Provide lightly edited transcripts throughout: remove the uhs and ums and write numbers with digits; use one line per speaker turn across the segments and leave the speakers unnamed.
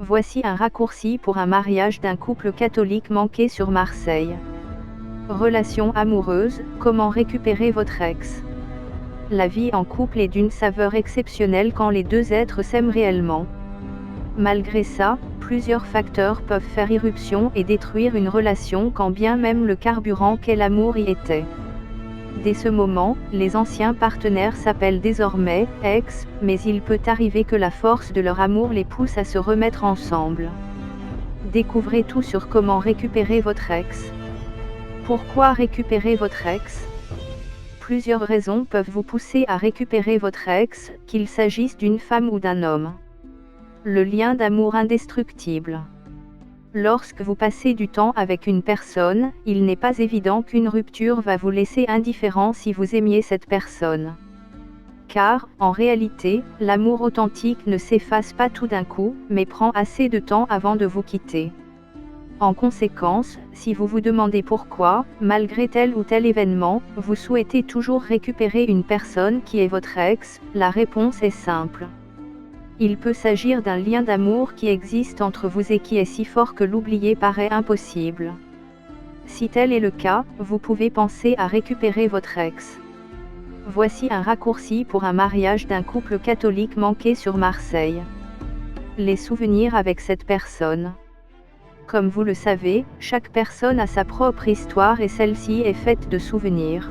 Voici un raccourci pour un mariage d'un couple catholique manqué sur Marseille. Relation amoureuse, comment récupérer votre ex? La vie en couple est d'une saveur exceptionnelle quand les deux êtres s'aiment réellement. Malgré ça, plusieurs facteurs peuvent faire irruption et détruire une relation quand bien même le carburant qu'est l'amour y était. Dès ce moment, les anciens partenaires s'appellent désormais « ex », mais il peut arriver que la force de leur amour les pousse à se remettre ensemble. Découvrez tout sur comment récupérer votre ex. Pourquoi récupérer votre ex? Plusieurs raisons peuvent vous pousser à récupérer votre ex, qu'il s'agisse d'une femme ou d'un homme. Le lien d'amour indestructible. Lorsque vous passez du temps avec une personne, il n'est pas évident qu'une rupture va vous laisser indifférent si vous aimiez cette personne. Car, en réalité, l'amour authentique ne s'efface pas tout d'un coup, mais prend assez de temps avant de vous quitter. En conséquence, si vous vous demandez pourquoi, malgré tel ou tel événement, vous souhaitez toujours récupérer une personne qui est votre ex, la réponse est simple. Il peut s'agir d'un lien d'amour qui existe entre vous et qui est si fort que l'oublier paraît impossible. Si tel est le cas, vous pouvez penser à récupérer votre ex. Voici un raccourci pour un mariage d'un couple catholique manqué sur Marseille. Les souvenirs avec cette personne. Comme vous le savez, chaque personne a sa propre histoire et celle-ci est faite de souvenirs.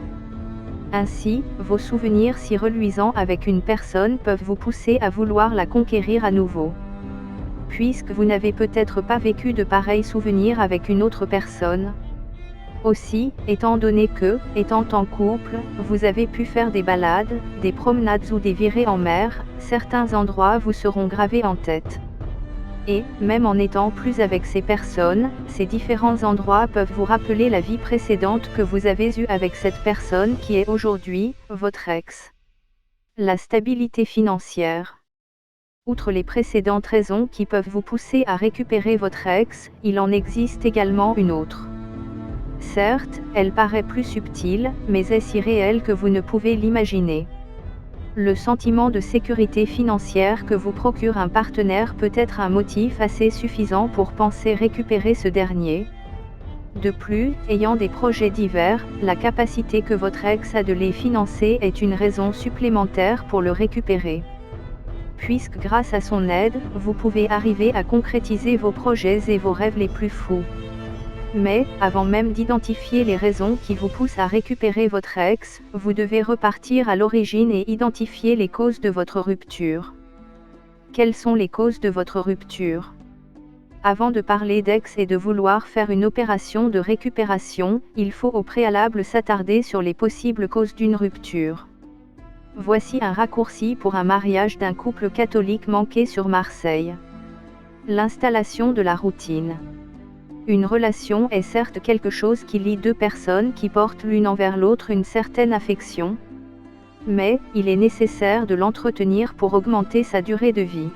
Ainsi, vos souvenirs si reluisants avec une personne peuvent vous pousser à vouloir la conquérir à nouveau. Puisque vous n'avez peut-être pas vécu de pareils souvenirs avec une autre personne. Aussi, étant donné que, étant en couple, vous avez pu faire des balades, des promenades ou des virées en mer, certains endroits vous seront gravés en tête. Et, même en n'étant plus avec ces personnes, ces différents endroits peuvent vous rappeler la vie précédente que vous avez eue avec cette personne qui est aujourd'hui, votre ex. La stabilité financière. Outre les précédentes raisons qui peuvent vous pousser à récupérer votre ex, il en existe également une autre. Certes, elle paraît plus subtile, mais est si réelle que vous ne pouvez l'imaginer. Le sentiment de sécurité financière que vous procure un partenaire peut être un motif assez suffisant pour penser récupérer ce dernier. De plus, ayant des projets divers, la capacité que votre ex a de les financer est une raison supplémentaire pour le récupérer. Puisque grâce à son aide, vous pouvez arriver à concrétiser vos projets et vos rêves les plus fous. Mais, avant même d'identifier les raisons qui vous poussent à récupérer votre ex, vous devez repartir à l'origine et identifier les causes de votre rupture. Quelles sont les causes de votre rupture? Avant de parler d'ex et de vouloir faire une opération de récupération, il faut au préalable s'attarder sur les possibles causes d'une rupture. Voici un raccourci pour un mariage d'un couple catholique manqué sur Marseille. L'installation de la routine. Une relation est certes quelque chose qui lie deux personnes qui portent l'une envers l'autre une certaine affection, mais il est nécessaire de l'entretenir pour augmenter sa durée de vie.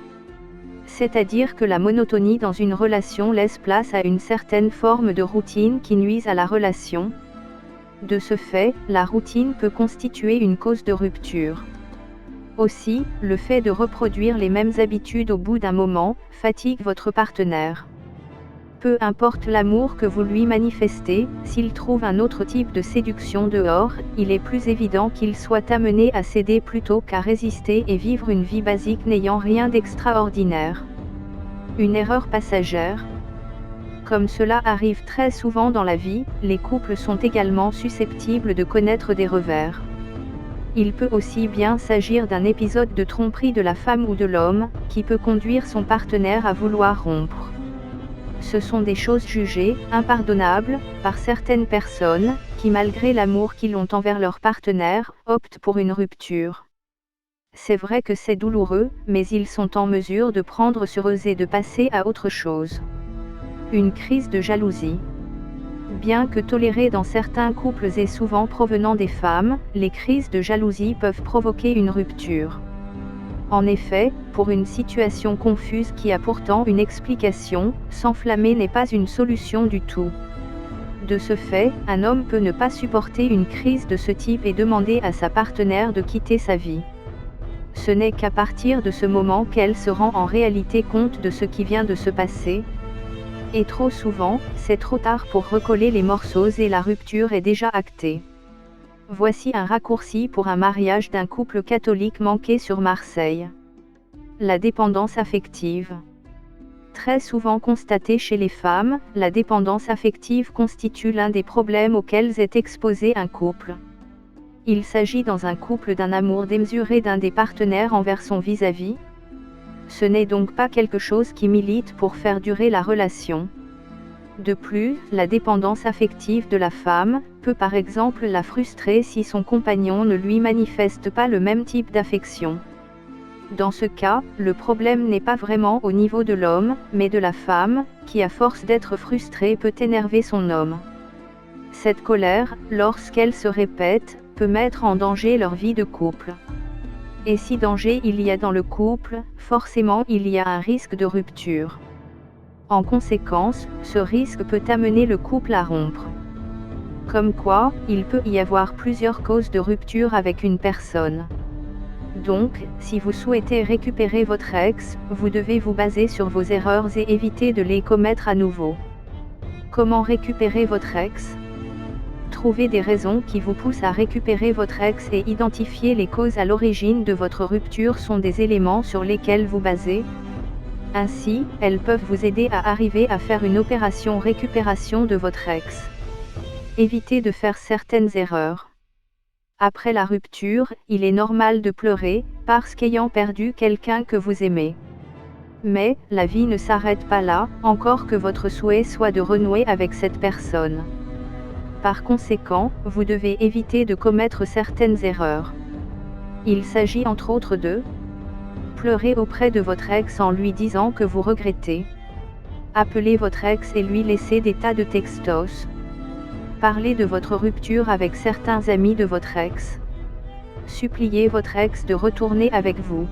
C'est-à-dire que la monotonie dans une relation laisse place à une certaine forme de routine qui nuise à la relation. De ce fait, la routine peut constituer une cause de rupture. Aussi, le fait de reproduire les mêmes habitudes au bout d'un moment, fatigue votre partenaire. Peu importe l'amour que vous lui manifestez, s'il trouve un autre type de séduction dehors, il est plus évident qu'il soit amené à céder plutôt qu'à résister et vivre une vie basique n'ayant rien d'extraordinaire. Une erreur passagère. Comme cela arrive très souvent dans la vie, les couples sont également susceptibles de connaître des revers. Il peut aussi bien s'agir d'un épisode de tromperie de la femme ou de l'homme, qui peut conduire son partenaire à vouloir rompre. Ce sont des choses jugées impardonnables par certaines personnes, qui malgré l'amour qu'ils ont envers leur partenaire, optent pour une rupture. C'est vrai que c'est douloureux, mais ils sont en mesure de prendre sur eux et de passer à autre chose. Une crise de jalousie. Bien que tolérées dans certains couples et souvent provenant des femmes, les crises de jalousie peuvent provoquer une rupture. En effet, pour une situation confuse qui a pourtant une explication, s'enflammer n'est pas une solution du tout. De ce fait, un homme peut ne pas supporter une crise de ce type et demander à sa partenaire de quitter sa vie. Ce n'est qu'à partir de ce moment qu'elle se rend en réalité compte de ce qui vient de se passer. Et trop souvent, c'est trop tard pour recoller les morceaux et la rupture est déjà actée. Voici un raccourci pour un mariage d'un couple catholique manqué sur Marseille. La dépendance affective. Très souvent constatée chez les femmes, la dépendance affective constitue l'un des problèmes auxquels est exposé un couple. Il s'agit dans un couple d'un amour démesuré d'un des partenaires envers son vis-à-vis. Ce n'est donc pas quelque chose qui milite pour faire durer la relation. De plus, la dépendance affective de la femme peut par exemple la frustrer si son compagnon ne lui manifeste pas le même type d'affection. Dans ce cas, le problème n'est pas vraiment au niveau de l'homme, mais de la femme, qui à force d'être frustrée peut énerver son homme. Cette colère, lorsqu'elle se répète, peut mettre en danger leur vie de couple. Et si danger il y a dans le couple, forcément il y a un risque de rupture. En conséquence, ce risque peut amener le couple à rompre. Comme quoi, il peut y avoir plusieurs causes de rupture avec une personne. Donc, si vous souhaitez récupérer votre ex, vous devez vous baser sur vos erreurs et éviter de les commettre à nouveau. Comment récupérer votre ex ? Trouvez des raisons qui vous poussent à récupérer votre ex et identifier les causes à l'origine de votre rupture sont des éléments sur lesquels vous basez. Ainsi, elles peuvent vous aider à arriver à faire une opération récupération de votre ex. Évitez de faire certaines erreurs. Après la rupture, il est normal de pleurer, parce qu'ayant perdu quelqu'un que vous aimez. Mais, la vie ne s'arrête pas là, encore que votre souhait soit de renouer avec cette personne. Par conséquent, vous devez éviter de commettre certaines erreurs. Il s'agit entre autres de pleurer auprès de votre ex en lui disant que vous regrettez. Appelez votre ex et lui laisser des tas de textos. Parlez de votre rupture avec certains amis de votre ex. Suppliez votre ex de retourner avec vous.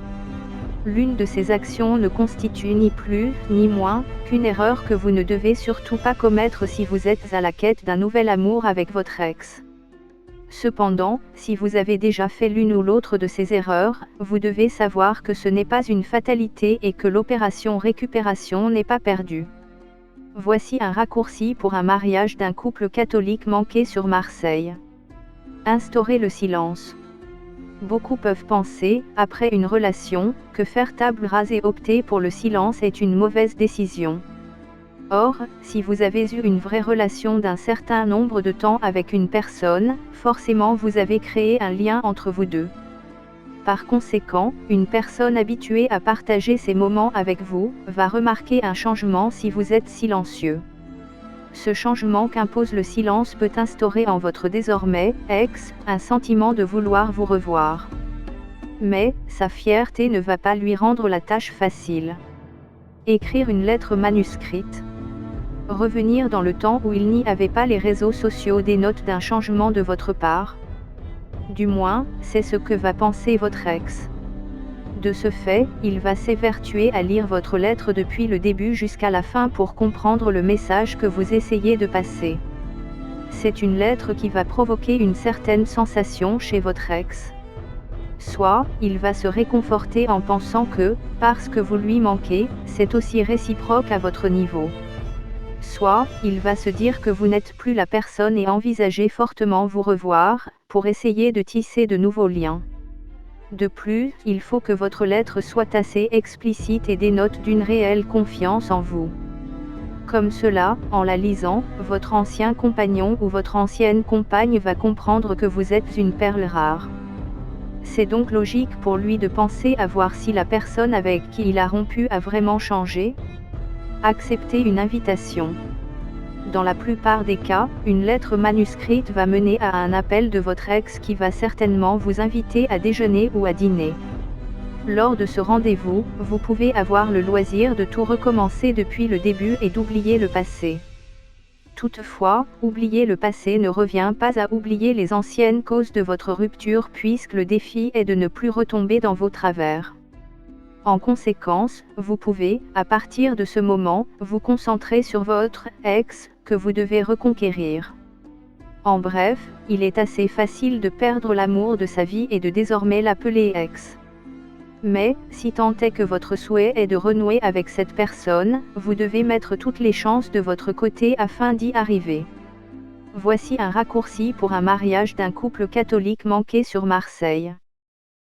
L'une de ces actions ne constitue ni plus, ni moins, qu'une erreur que vous ne devez surtout pas commettre si vous êtes à la quête d'un nouvel amour avec votre ex. Cependant, si vous avez déjà fait l'une ou l'autre de ces erreurs, vous devez savoir que ce n'est pas une fatalité et que l'opération récupération n'est pas perdue. Voici un raccourci pour un mariage d'un couple catholique manqué sur Marseille. Instaurer le silence. Beaucoup peuvent penser, après une relation, que faire table rase et opter pour le silence est une mauvaise décision. Or, si vous avez eu une vraie relation d'un certain nombre de temps avec une personne, forcément vous avez créé un lien entre vous deux. Par conséquent, une personne habituée à partager ces moments avec vous, va remarquer un changement si vous êtes silencieux. Ce changement qu'impose le silence peut instaurer en votre désormais ex un sentiment de vouloir vous revoir. Mais, sa fierté ne va pas lui rendre la tâche facile. Écrire une lettre manuscrite. Revenir dans le temps où il n'y avait pas les réseaux sociaux dénote d'un changement de votre part. Du moins, c'est ce que va penser votre ex. De ce fait, il va s'évertuer à lire votre lettre depuis le début jusqu'à la fin pour comprendre le message que vous essayez de passer. C'est une lettre qui va provoquer une certaine sensation chez votre ex. Soit, il va se réconforter en pensant que, parce que vous lui manquez, c'est aussi réciproque à votre niveau. Soit, il va se dire que vous n'êtes plus la personne et envisager fortement vous revoir, pour essayer de tisser de nouveaux liens. De plus, il faut que votre lettre soit assez explicite et dénote d'une réelle confiance en vous. Comme cela, en la lisant, votre ancien compagnon ou votre ancienne compagne va comprendre que vous êtes une perle rare. C'est donc logique pour lui de penser à voir si la personne avec qui il a rompu a vraiment changé. Accepter une invitation. Dans la plupart des cas, une lettre manuscrite va mener à un appel de votre ex qui va certainement vous inviter à déjeuner ou à dîner. Lors de ce rendez-vous, vous pouvez avoir le loisir de tout recommencer depuis le début et d'oublier le passé. Toutefois, oublier le passé ne revient pas à oublier les anciennes causes de votre rupture puisque le défi est de ne plus retomber dans vos travers. En conséquence, vous pouvez, à partir de ce moment, vous concentrer sur votre ex, que vous devez reconquérir. En bref, il est assez facile de perdre l'amour de sa vie et de désormais l'appeler ex. Mais, si tant est que votre souhait est de renouer avec cette personne, vous devez mettre toutes les chances de votre côté afin d'y arriver. Voici un raccourci pour un mariage d'un couple catholique manqué sur Marseille.